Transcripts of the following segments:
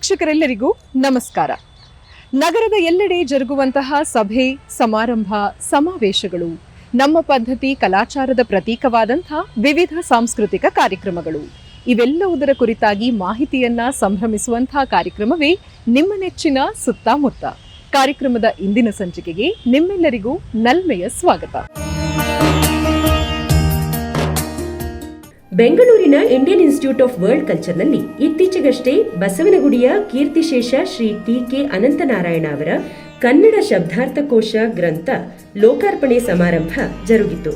ವೀಕ್ಷಕರೆಲ್ಲರಿಗೂ ನಮಸ್ಕಾರ. ನಗರದ ಎಲ್ಲೆಡೆ ಜರುಗುವಂತಹ ಸಭೆ, ಸಮಾರಂಭ, ಸಮಾವೇಶಗಳು, ನಮ್ಮ ಪದ್ಧತಿ ಕಲಾಚಾರದ ಪ್ರತೀಕವಾದಂತಹ ವಿವಿಧ ಸಾಂಸ್ಕೃತಿಕ ಕಾರ್ಯಕ್ರಮಗಳು ಇವೆಲ್ಲವುದರ ಕುರಿತಾಗಿ ಮಾಹಿತಿಯನ್ನ ಸಂಭ್ರಮಿಸುವಂತಹ ಕಾರ್ಯಕ್ರಮವೇ ನಿಮ್ಮ ನೆಚ್ಚಿನ ಸುತ್ತಮುತ್ತ. ಕಾರ್ಯಕ್ರಮದ ಇಂದಿನ ಸಂಚಿಕೆಗೆ ನಿಮ್ಮೆಲ್ಲರಿಗೂ ನಲ್ಮೆಯ ಸ್ವಾಗತ. ಬೆಂಗಳೂರಿನ ಇಂಡಿಯನ್ ಇನ್ಸ್ಟಿಟ್ಯೂಟ್ ಆಫ್ ವರ್ಲ್ಡ್ ಕಲ್ಚರ್ನಲ್ಲಿ ಇತ್ತೀಚೆಗಷ್ಟೇ ಬಸವನಗುಡಿಯ ಕೀರ್ತಿಶೇಷ ಶ್ರೀ ಟಿ.ಕೆ. ಅನಂತನಾರಾಯಣ ಅವರ ಕನ್ನಡ ಶಬ್ದಾರ್ಥಕೋಶ ಗ್ರಂಥ ಲೋಕಾರ್ಪಣೆ ಸಮಾರಂಭ ಜರುಗಿತು.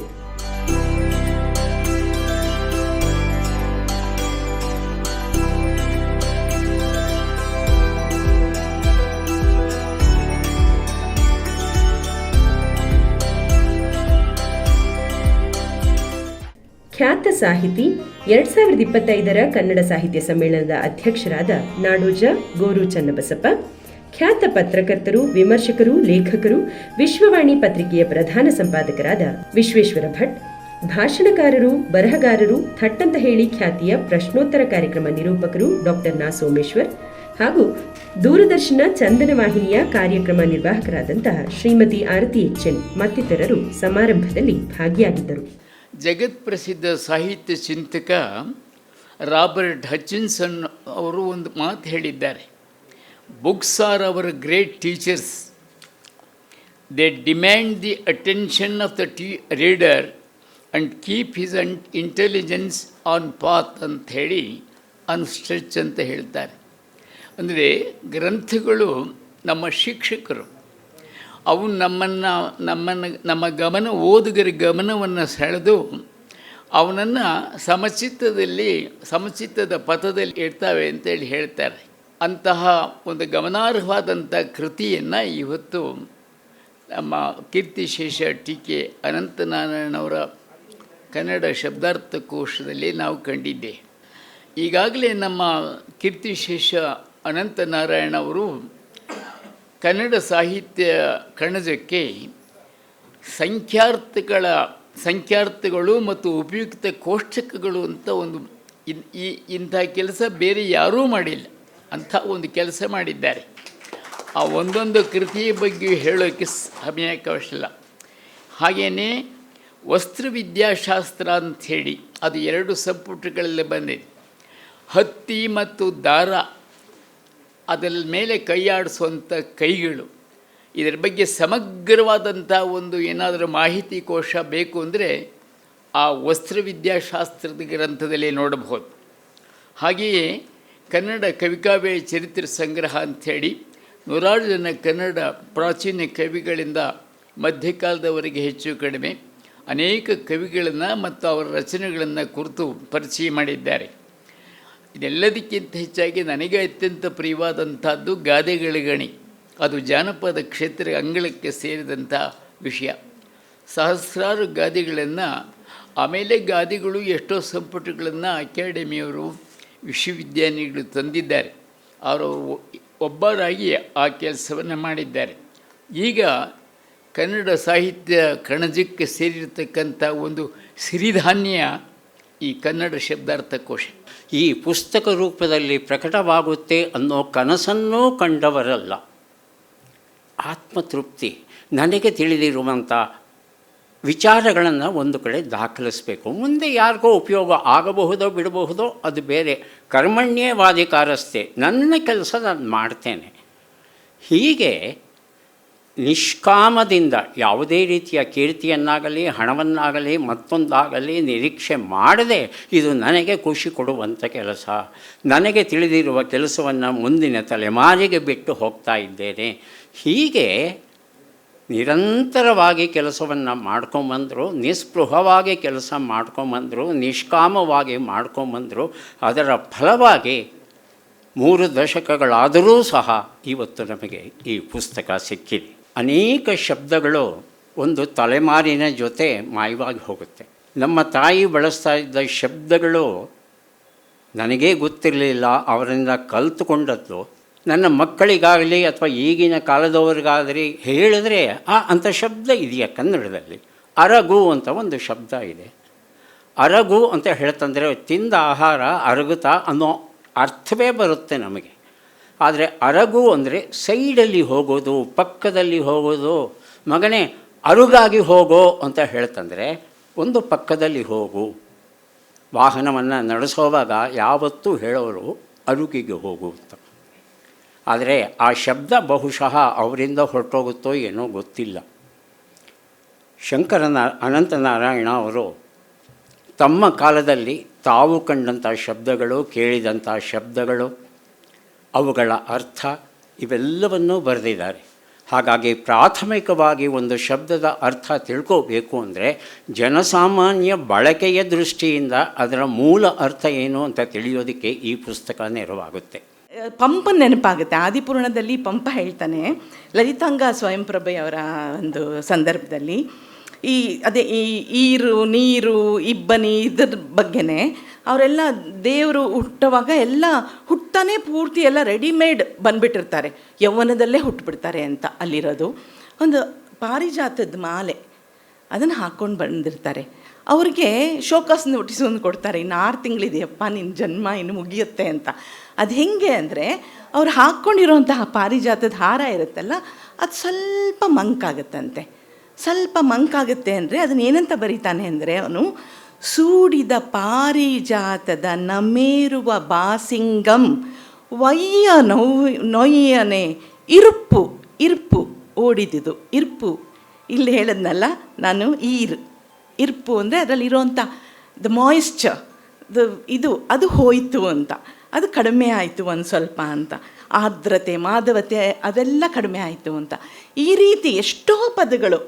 ಖ್ಯಾತ ಸಾಹಿತಿ 2025ರ ಕನ್ನಡ ಸಾಹಿತ್ಯ ಸಮ್ಮೇಳನದ ಅಧ್ಯಕ್ಷರಾದ ನಾಡೋಜ ಗೋರು ಚನ್ನಬಸಪ್ಪ, ಖ್ಯಾತ ಪತ್ರಕರ್ತರು, ವಿಮರ್ಶಕರು, ಲೇಖಕರು, ವಿಶ್ವವಾಣಿ ಪತ್ರಿಕೆಯ ಪ್ರಧಾನ ಸಂಪಾದಕರಾದ ವಿಶ್ವೇಶ್ವರ ಭಟ್, ಭಾಷಣಕಾರರು, ಬರಹಗಾರರು, ಥಟ್ಟಂತ ಹೇಳಿ ಖ್ಯಾತಿಯ ಪ್ರಶ್ನೋತ್ತರ ಕಾರ್ಯಕ್ರಮ ನಿರೂಪಕರು ಡಾಕ್ಟರ್ ನಾ ಸೋಮೇಶ್ವರ್ ಹಾಗೂ ದೂರದರ್ಶನ ಚಂದನ ವಾಹಿನಿಯ ಕಾರ್ಯಕ್ರಮ ನಿರ್ವಾಹಕರಾದಂತಹ ಶ್ರೀಮತಿ ಆರತಿ ಎಚ್.ಎನ್. ಮತ್ತಿತರರು ಸಮಾರಂಭದಲ್ಲಿ ಭಾಗಿಯಾಗಿದ್ದರು. ಜಗತ್ಪ್ರಸಿದ್ಧ ಸಾಹಿತ್ಯ ಚಿಂತಕ ರಾಬರ್ಟ್ ಹಚಿನ್ಸನ್ ಅವರು ಒಂದು ಮಾತು ಹೇಳಿದ್ದಾರೆ. Books are our great teachers, they demand the attention of the reader and keep his intelligence on path ಅಂತ ಹೇಳಿ ಅನ್ಸ್ಟ್ರೆಚ್ ಅಂತ ಹೇಳ್ತಾರೆ. ಅಂದರೆ ಗ್ರಂಥಗಳು ನಮ್ಮ ಶಿಕ್ಷಕರು, ಅವು ನಮ್ಮ ಗಮನ, ಓದುಗರ ಗಮನವನ್ನು ಸೆಳೆದು ಅವನನ್ನು ಸಮಚಿತ್ತದ ಪಥದಲ್ಲಿ ಇಡ್ತಾವೆ ಅಂತೇಳಿ ಹೇಳ್ತಾರೆ. ಅಂತಹ ಒಂದು ಗಮನಾರ್ಹವಾದಂಥ ಕೃತಿಯನ್ನು ಇವತ್ತು ನಮ್ಮ ಕೀರ್ತಿಶೇಷ ಟಿ.ಕೆ. ಅನಂತನಾರಾಯಣವರ ಕನ್ನಡ ಶಬ್ದಾರ್ಥಕೋಶದಲ್ಲಿ ನಾವು ಕಂಡಿದ್ದೆ. ಈಗಾಗಲೇ ನಮ್ಮ ಕೀರ್ತಿಶೇಷ ಅನಂತನಾರಾಯಣ ಅವರು ಕನ್ನಡ ಸಾಹಿತ್ಯ ಕಣಜಕ್ಕೆ ಸಂಖ್ಯಾರ್ಥಗಳು ಮತ್ತು ಉಪಯುಕ್ತ ಕೋಷ್ಟಕಗಳು ಅಂತ ಒಂದು ಇಂಥ ಕೆಲಸ ಬೇರೆ ಯಾರೂ ಮಾಡಿಲ್ಲ, ಅಂಥ ಒಂದು ಕೆಲಸ ಮಾಡಿದ್ದಾರೆ. ಆ ಒಂದೊಂದು ಕೃತಿಯ ಬಗ್ಗೆ ಹೇಳೋಕ್ಕೆ ಸಮಯಕ್ಕಾಗಲ್ಲ. ಹಾಗೆಯೇ ವಸ್ತ್ರವಿದ್ಯಾಶಾಸ್ತ್ರ ಅಂಥೇಳಿ ಅದು 2 ಸಂಪುಟಗಳಲ್ಲಿ ಬಂದಿದೆ. ಹತ್ತಿ ಮತ್ತು ದಾರ, ಅದರ ಮೇಲೆ ಕೈಯಾಡಿಸುವಂಥ ಕೈಗಳು, ಇದರ ಬಗ್ಗೆ ಸಮಗ್ರವಾದಂಥ ಒಂದು ಏನಾದರೂ ಮಾಹಿತಿ ಕೋಶ ಬೇಕು ಅಂದರೆ ಆ ವಸ್ತ್ರವಿದ್ಯಾಶಾಸ್ತ್ರದ ಗ್ರಂಥದಲ್ಲಿ ನೋಡಬಹುದು. ಹಾಗೆಯೇ ಕನ್ನಡ ಕವಿಕಾವ್ಯ ಚರಿತ್ರೆ ಸಂಗ್ರಹ ಅಂಥೇಳಿ 100 ಜನ ಕನ್ನಡ ಪ್ರಾಚೀನ ಕವಿಗಳಿಂದ ಮಧ್ಯಕಾಲದವರೆಗೆ ಹೆಚ್ಚು ಕಡಿಮೆ ಅನೇಕ ಕವಿಗಳನ್ನು ಮತ್ತು ಅವರ ರಚನೆಗಳನ್ನು ಕುರಿತು ಪರಿಚಯ ಮಾಡಿದ್ದಾರೆ. ಇದೆಲ್ಲದಕ್ಕಿಂತ ಹೆಚ್ಚಾಗಿ ನನಗೆ ಅತ್ಯಂತ ಪ್ರಿಯವಾದಂಥದ್ದು ಗಾದೆಗಳ ಗಣಿ. ಅದು ಜಾನಪದ ಕ್ಷೇತ್ರ ಅಂಗಳಕ್ಕೆ ಸೇರಿದಂಥ ವಿಷಯ. ಸಹಸ್ರಾರು ಗಾದೆಗಳನ್ನು, ಆಮೇಲೆ ಗಾದೆಗಳು ಎಷ್ಟೋ ಸಂಪುಟಗಳನ್ನು ಅಕಾಡೆಮಿಯವರು, ವಿಶ್ವವಿದ್ಯಾನಿಗಳು ತಂದಿದ್ದಾರೆ. ಅವರು ಒಬ್ಬರಾಗಿ ಆ ಕೆಲಸವನ್ನು ಮಾಡಿದ್ದಾರೆ. ಈಗ ಕನ್ನಡ ಸಾಹಿತ್ಯ ಕಣಜಕ್ಕೆ ಸೇರಿರತಕ್ಕಂಥ ಒಂದು ಸಿರಿಧಾನ್ಯ ಈ ಕನ್ನಡ ಶಬ್ದಾರ್ಥಕೋಶ. ಈ ಪುಸ್ತಕ ರೂಪದಲ್ಲಿ ಪ್ರಕಟವಾಗುತ್ತೆ ಅನ್ನೋ ಕನಸನ್ನೂ ಕಂಡವರಲ್ಲ. ಆತ್ಮತೃಪ್ತಿ, ನನಗೆ ತಿಳಿದಿರುವಂಥ ವಿಚಾರಗಳನ್ನು ಒಂದು ಕಡೆ ದಾಖಲಿಸಬೇಕು. ಮುಂದೆ ಯಾರಿಗೋ ಉಪಯೋಗ ಆಗಬಹುದೋ ಬಿಡಬಹುದೋ ಅದು ಬೇರೆ. ಕರ್ಮಣ್ಯವಾಧಿಕಾರಸ್ಥೆ, ನನ್ನ ಕೆಲಸ ನಾನು ಮಾಡ್ತೇನೆ. ಹೀಗೆ ನಿಷ್ಕಾಮದಿಂದ ಯಾವುದೇ ರೀತಿಯ ಕೀರ್ತಿಯನ್ನಾಗಲಿ ಹಣವನ್ನಾಗಲಿ ಮತ್ತೊಂದಾಗಲಿ ನಿರೀಕ್ಷೆ ಮಾಡದೆ ಇದು ನನಗೆ ಖುಷಿ ಕೊಡುವಂಥ ಕೆಲಸ, ನನಗೆ ತಿಳಿದಿರುವ ಕೆಲಸವನ್ನು ಮುಂದಿನ ತಲೆಮಾರಿಗೆ ಬಿಟ್ಟು ಹೋಗ್ತಾ ಇದ್ದೇನೆ. ಹೀಗೆ ನಿರಂತರವಾಗಿ ಕೆಲಸವನ್ನು ಮಾಡ್ಕೊಂಬಂದರು, ನಿಸ್ಪೃಹವಾಗಿ ಕೆಲಸ ಮಾಡ್ಕೊಂಬಂದರು, ನಿಷ್ಕಾಮವಾಗಿ ಮಾಡ್ಕೊಂಬಂದರು. ಅದರ ಫಲವಾಗಿ 3 ದಶಕಗಳಾದರೂ ಸಹ ಇವತ್ತು ನಮಗೆ ಈ ಪುಸ್ತಕ ಸಿಕ್ಕಿದೆ. ಅನೇಕ ಶಬ್ದಗಳು ಒಂದು ತಲೆಮಾರಿನ ಜೊತೆ ಮಾಯವಾಗಿ ಹೋಗುತ್ತೆ. ನಮ್ಮ ತಾಯಿ ಬಳಸ್ತಾ ಇದ್ದ ಶಬ್ದಗಳು ನನಗೇ ಗೊತ್ತಿರಲಿಲ್ಲ, ಅವರಿಂದ ಕಲಿತುಕೊಂಡದ್ದು. ನನ್ನ ಮಕ್ಕಳಿಗಾಗಲಿ ಅಥವಾ ಈಗಿನ ಕಾಲದವ್ರಿಗಾಗಲಿ ಹೇಳಿದ್ರೆ ಅಂಥ ಶಬ್ದ ಇದೆಯಾ ಕನ್ನಡದಲ್ಲಿ? ಅರಗು ಅಂತ ಒಂದು ಶಬ್ದ ಇದೆ. ಅರಗು ಅಂತ ಹೇಳ್ತಂದರೆ ತಿಂದ ಆಹಾರ ಅರಗುತ್ತಾ ಅನ್ನೋ ಅರ್ಥವೇ ಬರುತ್ತೆ ನಮಗೆ. ಆದರೆ ಅರಗು ಅಂದರೆ ಸೈಡಲ್ಲಿ ಹೋಗೋದು, ಪಕ್ಕದಲ್ಲಿ ಹೋಗೋದು. ಮಗನೇ ಅರುಗಾಗಿ ಹೋಗೋ ಅಂತ ಹೇಳ್ತಂದರೆ ಒಂದು ಪಕ್ಕದಲ್ಲಿ ಹೋಗು. ವಾಹನವನ್ನು ನಡೆಸೋವಾಗ ಯಾವತ್ತೂ ಹೇಳೋರು ಅರುಗಿಗೆ ಹೋಗು ಅಂತ. ಆದರೆ ಆ ಶಬ್ದ ಬಹುಶಃ ಅವರಿಂದ ಹೊರಟೋಗುತ್ತೋ ಏನೋ ಗೊತ್ತಿಲ್ಲ. ಅನಂತನಾರಾಯಣ ಅವರು ತಮ್ಮ ಕಾಲದಲ್ಲಿ ತಾವು ಕಂಡಂಥ ಶಬ್ದಗಳು, ಕೇಳಿದಂಥ ಶಬ್ದಗಳು, ಅವುಗಳ ಅರ್ಥ ಇವೆಲ್ಲವನ್ನೂ ಬರೆದಿದ್ದಾರೆ. ಹಾಗಾಗಿ ಪ್ರಾಥಮಿಕವಾಗಿ ಒಂದು ಶಬ್ದದ ಅರ್ಥ ತಿಳ್ಕೋಬೇಕು ಅಂದರೆ ಜನಸಾಮಾನ್ಯ ಬಳಕೆಯ ದೃಷ್ಟಿಯಿಂದ ಅದರ ಮೂಲ ಅರ್ಥ ಏನು ಅಂತ ತಿಳಿಯೋದಕ್ಕೆ ಈ ಪುಸ್ತಕ ನೆರವಾಗುತ್ತೆ. ಪಂಪ ನೆನಪಾಗುತ್ತೆ. ಆದಿಪುರಾಣದಲ್ಲಿ ಪಂಪ ಹೇಳ್ತಾನೆ, ಲಲಿತಾಂಗ ಸ್ವಯಂಪ್ರಭೆಯವರ ಒಂದು ಸಂದರ್ಭದಲ್ಲಿ ಅದೇ ಈರು ನೀರು ಇಬ್ಬನಿ ಇದ್ರ ಬಗ್ಗೆನೇ ಅವರೆಲ್ಲ ದೇವರು ಹುಟ್ಟುವಾಗ ಎಲ್ಲ ಹುಟ್ಟಾನೇ ಪೂರ್ತಿ ಎಲ್ಲ ರೆಡಿಮೇಡ್ ಬಂದುಬಿಟ್ಟಿರ್ತಾರೆ, ಯೌವನದಲ್ಲೇ ಹುಟ್ಟುಬಿಡ್ತಾರೆ ಅಂತ. ಅಲ್ಲಿರೋದು ಒಂದು ಪಾರಿಜಾತದ ಮಾಲೆ, ಅದನ್ನು ಹಾಕ್ಕೊಂಡು ಬಂದಿರ್ತಾರೆ. ಅವ್ರಿಗೆ ಶೋಕಾಸ್ ನೋಟಿಸ್ ಒಂದು ಕೊಡ್ತಾರೆ, ಇನ್ನು 6 ತಿಂಗಳಿದೆಯಪ್ಪ ನಿನ್ನ ಜನ್ಮ ಇನ್ನು ಮುಗಿಯುತ್ತೆ ಅಂತ. ಅದು ಹೆಂಗೆ ಅಂದರೆ ಅವ್ರು ಹಾಕ್ಕೊಂಡಿರೋಂತಹ ಪಾರಿಜಾತದ ಹಾರ ಇರುತ್ತಲ್ಲ, ಅದು ಸ್ವಲ್ಪ ಮಂಕಾಗುತ್ತಂತೆ. ಸ್ವಲ್ಪ ಮಂಕಾಗುತ್ತೆ ಅಂದರೆ ಅದನ್ನು ಏನಂತ ಬರೀತಾನೆ ಅಂದರೆ ಅವನು, ಸೂಡಿದ ಪಾರಿಜಾತದ ನಮೇರುವ ಬಾಸಿಂಗಂ ವಯ್ಯ ನೊಯ್ಯನೆ ಇರ್ಪು ಓಡಿದುದು. ಇರ್ಪು ಇಲ್ಲಿ ಹೇಳಿದ್ನಲ್ಲ ನಾನು, ಇರ್ಪು ಅಂದರೆ ಅದರಲ್ಲಿರೋಂಥ ದ ಮಾಯಿಶ್ಚರ್, ಅದು ಹೋಯಿತು ಅಂತ, ಅದು ಕಡಿಮೆ ಆಯಿತು ಒಂದು ಸ್ವಲ್ಪ ಅಂತ. ಆರ್ದ್ರತೆ, ಮಾಧವತೆ ಅದೆಲ್ಲ ಕಡಿಮೆ ಆಯಿತು ಅಂತ. ಈ ರೀತಿ ಎಷ್ಟೋ ಪದಗಳು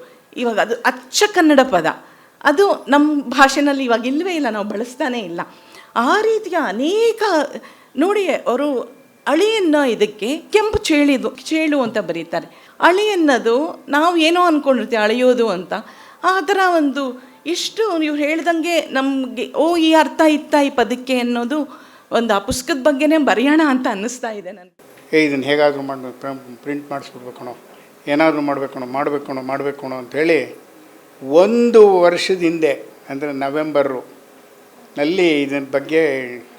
ಇವಾಗ, ಅದು ಅಚ್ಚ ಕನ್ನಡ ಪದ, ಅದು ನಮ್ಮ ಭಾಷೆನಲ್ಲಿ ಇವಾಗ ಇಲ್ಲವೇ ಇಲ್ಲ, ನಾವು ಬಳಸ್ತಾನೇ ಇಲ್ಲ. ಆ ರೀತಿಯ ಅನೇಕ ನೋಡಿ, ಅವರು ಅಳಿಯನ್ನು ಇದಕ್ಕೆ ಕೆಂಪು ಚೇಳು ಅಂತ ಬರೀತಾರೆ. ಅಳಿ ಅನ್ನೋದು ನಾವು ಏನೋ ಅಂದ್ಕೊಂಡಿರ್ತೀವಿ ಅಳೆಯೋದು ಅಂತ. ಆ ಥರ ಒಂದು ಇಷ್ಟು ನೀವು ಹೇಳ್ದಂಗೆ ನಮಗೆ ಈ ಅರ್ಥ ಇತ್ತ ಈ ಪದಕ್ಕೆ ಅನ್ನೋದು ಒಂದು ಆ ಪುಸ್ತಕದ ಬಗ್ಗೆನೇ ಬರೆಯೋಣ ಅಂತ ಅನ್ನಿಸ್ತಾ ಇದೆ ನನಗೆ. ಇದನ್ನು ಹೇಗಾದರೂ ಪ್ರಿಂಟ್ ಮಾಡಿಸ್ಬಿಡ್ಬೇಕಣೋ, ಏನಾದರೂ ಮಾಡಬೇಕಣೋ ಅಂಥೇಳಿ 1 ವರ್ಷದ ಹಿಂದೆ, ಅಂದರೆ ನವೆಂಬರ್ನಲ್ಲಿ ಇದರ ಬಗ್ಗೆ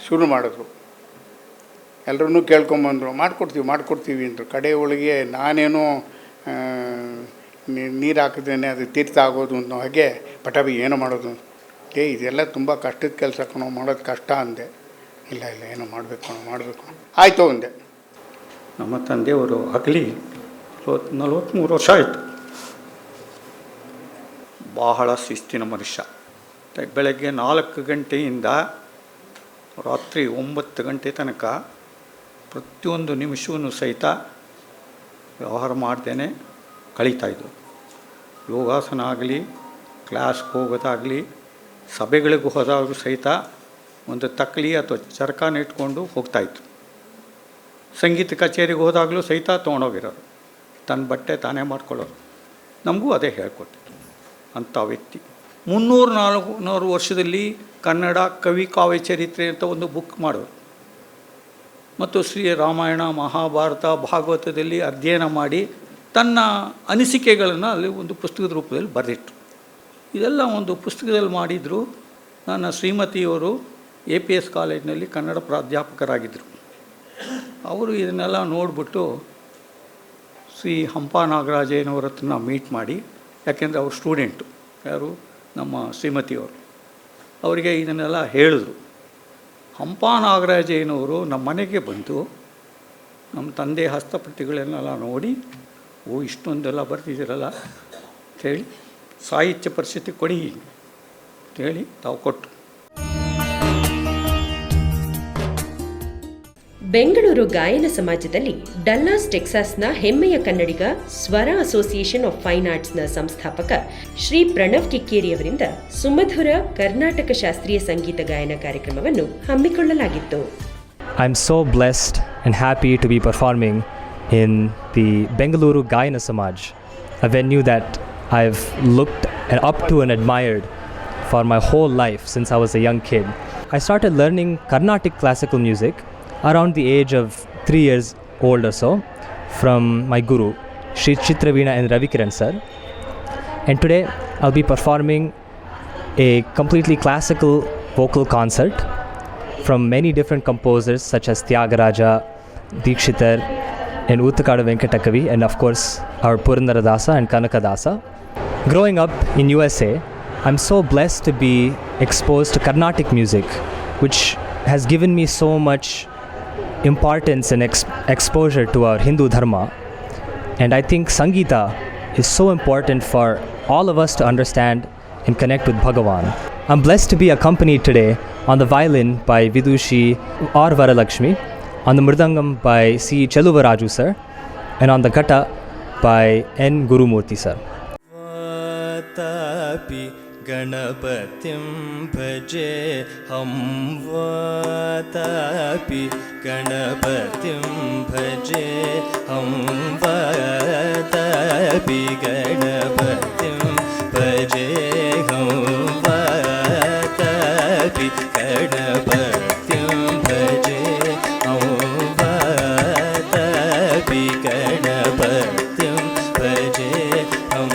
ಶುರು ಮಾಡಿದ್ರು. ಎಲ್ಲರೂ ಕೇಳ್ಕೊಂಬಂದರು, ಮಾಡ್ಕೊಡ್ತೀವಿ ಅಂದರು. ಕಡೆ ಒಳಗೆ ನಾನೇನೋ ನೀರು ಹಾಕಿದ್ರೇ ಅದು ತೀರ್ಥ ಆಗೋದು ಅನ್ನೋ ಹಾಗೆ ಪಟಾಬಿ ಏನೋ ಮಾಡೋದು, ಇದೆಲ್ಲ ತುಂಬ ಕಷ್ಟದ ಕೆಲಸ ಕಣೋ, ಮಾಡೋದು ಕಷ್ಟ ಅಂದೆ. ಇಲ್ಲ ಏನೋ ಮಾಡಬೇಕು ಆಯಿತು ಅಂದೆ. ನಮ್ಮ ತಂದೆಯವರು ಆಗಲಿ 43 ವರ್ಷ ಆಯಿತು. ಬಹಳ ಶಿಸ್ತಿನ ಮನುಷ್ಯ. ಬೆಳಗ್ಗೆ 4 ಗಂಟೆಯಿಂದ ರಾತ್ರಿ 9 ಗಂಟೆ ತನಕ ಪ್ರತಿಯೊಂದು ನಿಮಿಷವೂ ಸಹಿತ ವ್ಯವಹಾರ ಮಾಡ್ತೇನೆ ಕಳೀತಾಯಿದ್ದು. ಯೋಗಾಸನ ಆಗಲಿ, ಕ್ಲಾಸ್ಗೆ ಹೋಗೋದಾಗಲಿ, ಸಭೆಗಳಿಗೆ ಹೋದಾಗಲೂ ಸಹಿತ ಒಂದು ತಕ್ಕಲಿ ಅಥವಾ ಚರಕಾನ ಇಟ್ಕೊಂಡು ಹೋಗ್ತಾಯಿತ್ತು. ಸಂಗೀತ ಕಚೇರಿಗೆ ಹೋದಾಗಲೂ ಸಹಿತ ತೊಗೊಂಡೋಗಿರೋರು, ತನ್ನ ಬಟ್ಟೆ ತಾನೇ ಮಾಡ್ಕೊಳ್ಳೋರು. ನಮಗೂ ಅದೇ ಹೇಳ್ಕೊಟ್ಟಿತ್ತು ಅಂಥ ವ್ಯಕ್ತಿ. 300-400 ವರ್ಷದಲ್ಲಿ ಕನ್ನಡ ಕವಿ ಕಾವ್ಯ ಚರಿತ್ರೆ ಅಂತ ಒಂದು ಬುಕ್ ಮಾಡೋರು, ಮತ್ತು ಶ್ರೀ ರಾಮಾಯಣ, ಮಹಾಭಾರತ, ಭಾಗವತದಲ್ಲಿ ಅಧ್ಯಯನ ಮಾಡಿ ತನ್ನ ಅನಿಸಿಕೆಗಳನ್ನು ಅಲ್ಲಿ ಒಂದು ಪುಸ್ತಕದ ರೂಪದಲ್ಲಿ ಬರೆದಿಟ್ಟರು. ಇದೆಲ್ಲ ಒಂದು ಪುಸ್ತಕದಲ್ಲಿ ಮಾಡಿದರು. ನನ್ನ ಶ್ರೀಮತಿಯವರು APS ಕಾಲೇಜಿನಲ್ಲಿ ಕನ್ನಡ ಪ್ರಾಧ್ಯಾಪಕರಾಗಿದ್ದರು. ಅವರು ಇದನ್ನೆಲ್ಲ ನೋಡಿಬಿಟ್ಟು ಶ್ರೀ ಹಂಪ ನಾಗರಾಜಯ್ಯನವ್ರ ಹತ್ರ ಮೀಟ್ ಮಾಡಿ, ಯಾಕೆಂದರೆ ಅವ್ರ ಸ್ಟೂಡೆಂಟು, ಯಾರು ನಮ್ಮ ಶ್ರೀಮತಿಯವರು, ಅವರಿಗೆ ಇದನ್ನೆಲ್ಲ ಹೇಳಿದ್ರು. ಹಂಪ ನಾಗರಾಜಯ್ಯನವರು ನಮ್ಮ ಮನೆಗೆ ಬಂದು ನಮ್ಮ ತಂದೆ ಹಸ್ತಪ್ರತಿಗಳನ್ನೆಲ್ಲ ನೋಡಿ, ಇಷ್ಟೊಂದೆಲ್ಲ ಬರ್ತಿದ್ದೀರಲ್ಲ ಅಂಥೇಳಿ, ಸಾಹಿತ್ಯ ಪರಿಸ್ಥಿತಿ ಕೊಡಿ ಅಂತೇಳಿ ತಾವು ಕೊಟ್ಟರು. ಬೆಂಗಳೂರು ಗಾಯನ ಸಮಾಜದಲ್ಲಿ ಡಲ್ಲಾಸ್ ಟೆಕ್ಸಾಸ್ನ ಹೆಮ್ಮೆಯ ಕನ್ನಡಿಗ ಸ್ವರ ಅಸೋಸಿಯೇಷನ್ ಆಫ್ ಫೈನ್ ಆರ್ಟ್ಸ್ನ ಸಂಸ್ಥಾಪಕ ಶ್ರೀ ಪ್ರಣವ್ ಕಿಕ್ಕೇರಿಯವರಿಂದ ಸುಮಧುರ ಕರ್ನಾಟಕ ಶಾಸ್ತ್ರೀಯ ಸಂಗೀತ ಗಾಯನ ಕಾರ್ಯಕ್ರಮವನ್ನು ಹಮ್ಮಿಕೊಳ್ಳಲಾಗಿತ್ತು. I'm so blessed and happy to be performing in the Bengaluru Gayana Samaj, a venue that I've looked up to and admired for my whole life since I was a young kid. I started learning Carnatic classical music around the age of 3 years old or so from my guru, Shri Chitraveena and Ravikiran sir. And today I'll be performing a completely classical vocal concert from many different composers such as Tyagaraja, Dikshitar and Uttakadu Venkatakavi, and of course our Purandaradasa and Kanakadasa. Growing up in USA, I'm so blessed to be exposed to Carnatic music, which has given me so much importance and exposure to our Hindu Dharma. And I think Sangeeta is so important for all of us to understand and connect with Bhagavan. I'm blessed to be accompanied today on the violin by Vidushi R. Varalakshmi, on the mridangam by C. Cheluvaraju sir, and on the ghata by N. Gurumurthy sir. Vatapi Ganapatim bhaje hum Vatapi Ganapatim bhaje hum Vatapi Ganapatim bhaje hum Vatapi Ganapatim bhaje hum Vatapi Ganapatim bhaje hum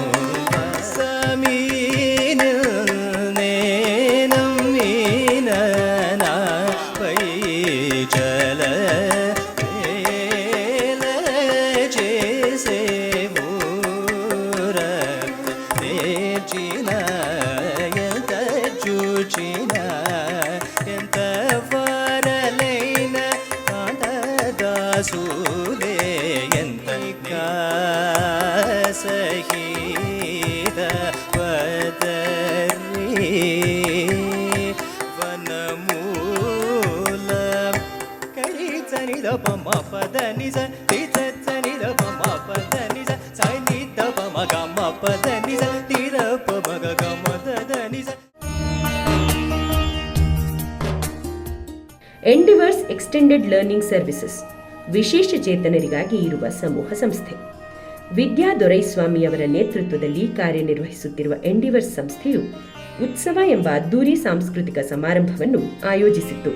endeavours extended learning services ವಿಶೇಷ ಚೇತನರಿಗಾಗಿ ಇರುವ ಸಮೂಹ ಸಂಸ್ಥೆ. ವಿದ್ಯಾ ದೊರೈಸ್ವಾಮಿ ಅವರ ನೇತೃತ್ವದಲ್ಲಿ ಕಾರ್ಯನಿರ್ವಹಿಸುತ್ತಿರುವ endeavours ಸಂಸ್ಥೆಯು ಉತ್ಸವ ಎಂಬ ಅದ್ದೂರಿ ಸಾಂಸ್ಕೃತಿಕ ಸಮಾರಂಭವನ್ನು ಆಯೋಜಿಸಿತ್ತು.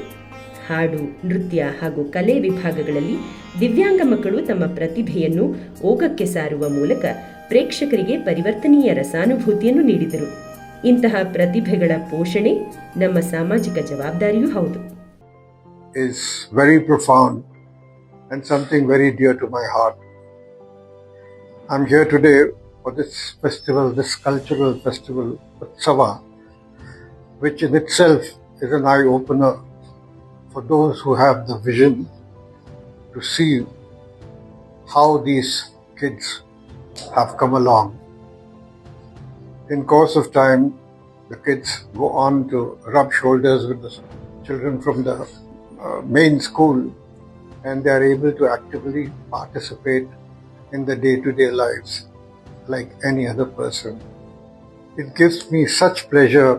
ಹಾಡು, ನೃತ್ಯ ಹಾಗೂ ಕಲೆ ವಿಭಾಗಗಳಲ್ಲಿ ದಿವ್ಯಾಂಗ ಮಕ್ಕಳು ತಮ್ಮ ಪ್ರತಿಭೆಯನ್ನು ಓಗಕ್ಕೆ ಸಾರುವ ಮೂಲಕ ಪ್ರೇಕ್ಷಕರಿಗೆ ಪರಿವರ್ತನೀಯ ರಸಾನುಭೂತಿಯನ್ನು ನೀಡಿದರು. ಇಂತಹ ಪ್ರತಿಭೆಗಳ ಪೋಷಣೆ ನಮ್ಮ ಸಾಮಾಜಿಕ ಜವಾಬ್ದಾರಿಯೂ ಹೌದು. Is very profound and something very dear to my heart. I'm here today for this festival, this cultural festival, Utsava, which in itself is an eye-opener for those who have the vision to see how these kids have come along. In course of time, the kids go on to rub shoulders with the children from the main school, and they are able to actively participate in the day-to-day lives like any other person. It gives me such pleasure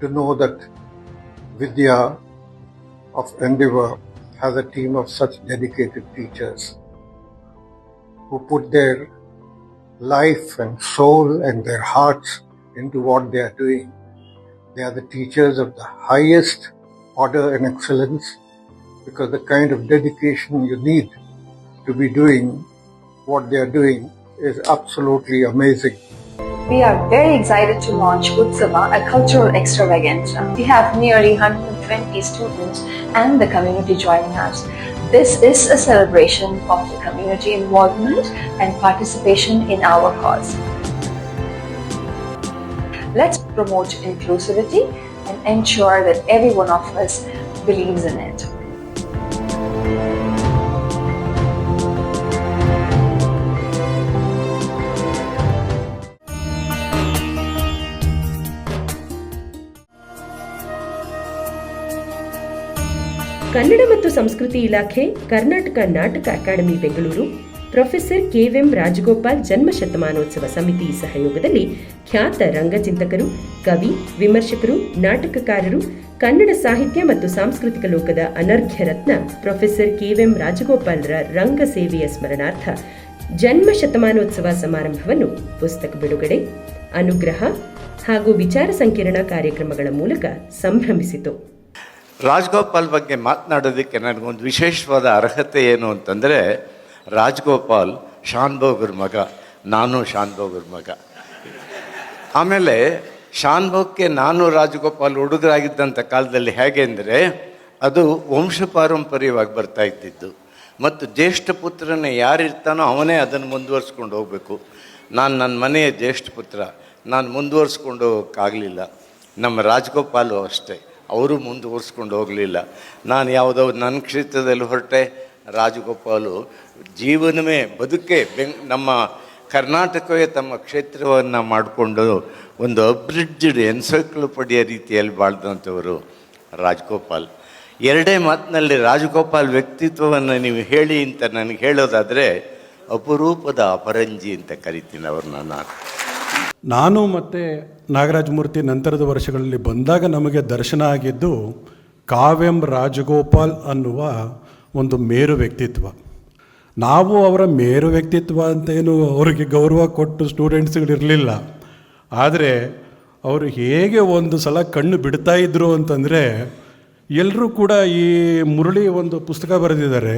to know that Vidya of Endeavour has a team of such dedicated teachers who put their life and soul and their hearts into what they are doing. They are the teachers of the highest order and excellence, because the kind of dedication you need to be doing what they are doing is absolutely amazing. We are very excited to launch Utsava, a cultural extravaganza. We have nearly 120 students and the community joining us. This is a celebration of the community involvement and participation in our cause. Let's promote inclusivity and ensure that every one of us believes in it. Kannada ಮತ್ತು ಸಂಸ್ಕೃತಿ ಇಲಾಖೆ, ಕರ್ನಾಟಕ ನಾಟಕ academy Bengaluru, professor KM. Rajagopal ಜನ್ಮ ಶತಮಾನೋತ್ಸವ ಸಮಿತಿ ಸಹಯೋಗದಲ್ಲಿ ಖ್ಯಾತ ರಂಗಚಿಂತಕರು, ಕವಿ, ವಿಮರ್ಶಕರು, ನಾಟಕಕಾರರು, ಕನ್ನಡ ಸಾಹಿತ್ಯ ಮತ್ತು ಸಾಂಸ್ಕೃತಿಕ ಲೋಕದ ಅನರ್ಘ್ಯ ರತ್ನ ಪ್ರೊಫೆಸರ್ ಕೆ.ಎಂ. ರಾಜಗೋಪಾಲ್ರ ರಂಗ ಸೇವೆಯ ಸ್ಮರಣಾರ್ಥ ಜನ್ಮ ಶತಮಾನೋತ್ಸವ ಸಮಾರಂಭವನ್ನು ಪುಸ್ತಕ ಬಿಡುಗಡೆ, ಅನುಗ್ರಹ ಹಾಗೂ ವಿಚಾರ ಸಂಕಿರಣ ಕಾರ್ಯಕ್ರಮಗಳ ಮೂಲಕ ಸಂಭ್ರಮಿಸಿತು. ರಾಜಗೋಪಾಲ್ ಬಗ್ಗೆ ಮಾತನಾಡೋದಕ್ಕೆ ನನಗೊಂದು ವಿಶೇಷವಾದ ಅರ್ಹತೆ ಏನು ಅಂತಂದರೆ, ರಾಜಗೋಪಾಲ್ ಶಾನ್ಭೋಗ್ರ ಮಗ, ನಾನು ಶಾನ್ಭೋಗ್ರ ಮಗ. ಆಮೇಲೆ ಶಾನ್ಭೋಗ್ಗೆ ನಾನು ರಾಜಗೋಪಾಲ್ ಹುಡುಗರಾಗಿದ್ದಂಥ ಕಾಲದಲ್ಲಿ ಹೇಗೆ ಅಂದರೆ ಅದು ವಂಶ ಪಾರಂಪರ್ಯವಾಗಿ ಬರ್ತಾ ಇದ್ದಿದ್ದು. ಮತ್ತು ಜ್ಯೇಷ್ಠ ಪುತ್ರನೇ ಯಾರಿರ್ತಾನೋ ಅವನೇ ಅದನ್ನು ಮುಂದುವರ್ಸ್ಕೊಂಡು ಹೋಗಬೇಕು. ನಾನು ನನ್ನ ಮನೆಯ ಜ್ಯೇಷ್ಠ ಪುತ್ರ, ನಾನು ಮುಂದುವರ್ಸ್ಕೊಂಡು ಹೋಗೋಕ್ಕಾಗಲಿಲ್ಲ. ನಮ್ಮ ರಾಜಗೋಪಾಲು ಅಷ್ಟೇ, ಅವರು ಮುಂದುವರ್ಸ್ಕೊಂಡು ಹೋಗಲಿಲ್ಲ. ನಾನು ಯಾವುದೋ ನನ್ನ ಕ್ಷೇತ್ರದಲ್ಲಿ ಹೊರಟೆ, ರಾಜಗೋಪಾಲು ಜೀವನವೇ ಬದುಕೆ ನಮ್ಮ ಕರ್ನಾಟಕವೇ ತಮ್ಮ ಕ್ಷೇತ್ರವನ್ನು ಮಾಡಿಕೊಂಡು ಒಂದು ಅಬ್ರಿಡ್ಜ್ಡ್ ಎನ್ಸೈಕ್ಲೋಪಡಿಯ ರೀತಿಯಲ್ಲಿ ಬಾಳ್ದಂಥವರು ರಾಜಗೋಪಾಲ್. ಎರಡೇ ಮಾತಿನಲ್ಲಿ ರಾಜಗೋಪಾಲ್ ವ್ಯಕ್ತಿತ್ವವನ್ನು ನೀವು ಹೇಳಿ ಅಂತ ನನಗೆ ಹೇಳೋದಾದರೆ ಅಪರೂಪದ ಅಪರಂಜಿ ಅಂತ ಕರಿತೀನಿ ಅವ್ರನ್ನ. ನಾನು ಮತ್ತು ನಾಗರಾಜ ಮೂರ್ತಿ ನಂತರದ ವರ್ಷಗಳಲ್ಲಿ ಬಂದಾಗ ನಮಗೆ ದರ್ಶನ ಆಗಿದ್ದು ಕಾವ್ಯಂ ರಾಜಗೋಪಾಲ್ ಅನ್ನುವ ಒಂದು ಮೇರು ವ್ಯಕ್ತಿತ್ವ. ನಾವು ಅವರ ಮೇರು ವ್ಯಕ್ತಿತ್ವ ಅಂತೇನು ಅವರಿಗೆ ಗೌರವ ಕೊಟ್ಟು ಸ್ಟೂಡೆಂಟ್ಸ್ಗಳಿರಲಿಲ್ಲ. ಆದರೆ ಅವರು ಹೇಗೆ ಒಂದು ಸಲ ಕಣ್ಣು ಬಿಡ್ತಾ ಇದ್ದರು ಅಂತಂದರೆ, ಎಲ್ಲರೂ ಕೂಡ ಈ ಮುರಳಿ ಒಂದು ಪುಸ್ತಕ ಬರೆದಿದ್ದಾರೆ,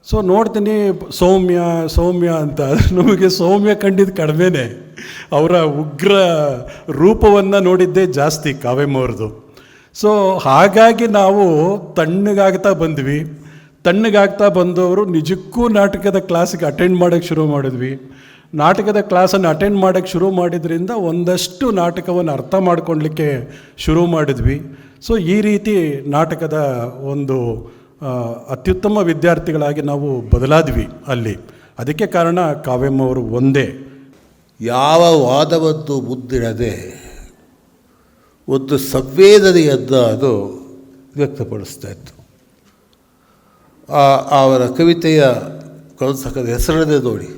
ಸೊ ನೋಡ್ತೀನಿ ಸೌಮ್ಯ ಸೌಮ್ಯ ಅಂತ. ನಮಗೆ ಸೌಮ್ಯ ಕಂಡಿದ್ದು ಕಡಿಮೆನೇ, ಅವರ ಉಗ್ರ ರೂಪವನ್ನು ನೋಡಿದ್ದೇ ಜಾಸ್ತಿ ಕಾವ್ಯಮ್ಮವ್ರದ್ದು. ಸೊ ಹಾಗಾಗಿ ನಾವು ತಣ್ಣಗಾಗ್ತಾ ಬಂದ್ವಿ. ತಣ್ಣಗಾಗ್ತಾ ಬಂದವರು ನಿಜಕ್ಕೂ ನಾಟಕದ ಕ್ಲಾಸಿಗೆ ಅಟೆಂಡ್ ಮಾಡೋಕ್ಕೆ ಶುರು ಮಾಡಿದ್ವಿ. ನಾಟಕದ ಕ್ಲಾಸನ್ನು ಅಟೆಂಡ್ ಮಾಡೋಕ್ಕೆ ಶುರು ಮಾಡಿದ್ರಿಂದ ಒಂದಷ್ಟು ನಾಟಕವನ್ನು ಅರ್ಥ ಮಾಡ್ಕೊಳ್ಲಿಕ್ಕೆ ಶುರು ಮಾಡಿದ್ವಿ. ಸೊ ಈ ರೀತಿ ನಾಟಕದ ಒಂದು ಅತ್ಯುತ್ತಮ ವಿದ್ಯಾರ್ಥಿಗಳಾಗಿ ನಾವು ಬದಲಾದ್ವಿ ಅಲ್ಲಿ. ಅದಕ್ಕೆ ಕಾರಣ ಕಾವ್ಯಮ್ಮವರು ಒಂದೇ. ಯಾವ ವಾದವನ್ನು ಮುಂದಿಡದೆ ಒಂದು ಸಂವೇದನೆಯನ್ನು ಅದು ವ್ಯಕ್ತಪಡಿಸ್ತಾ ಇತ್ತು. ಅವರ ಕವಿತೆಯ ಕವಸಕದ ಹೆಸರನ್ನೇ ನೋಡಿ,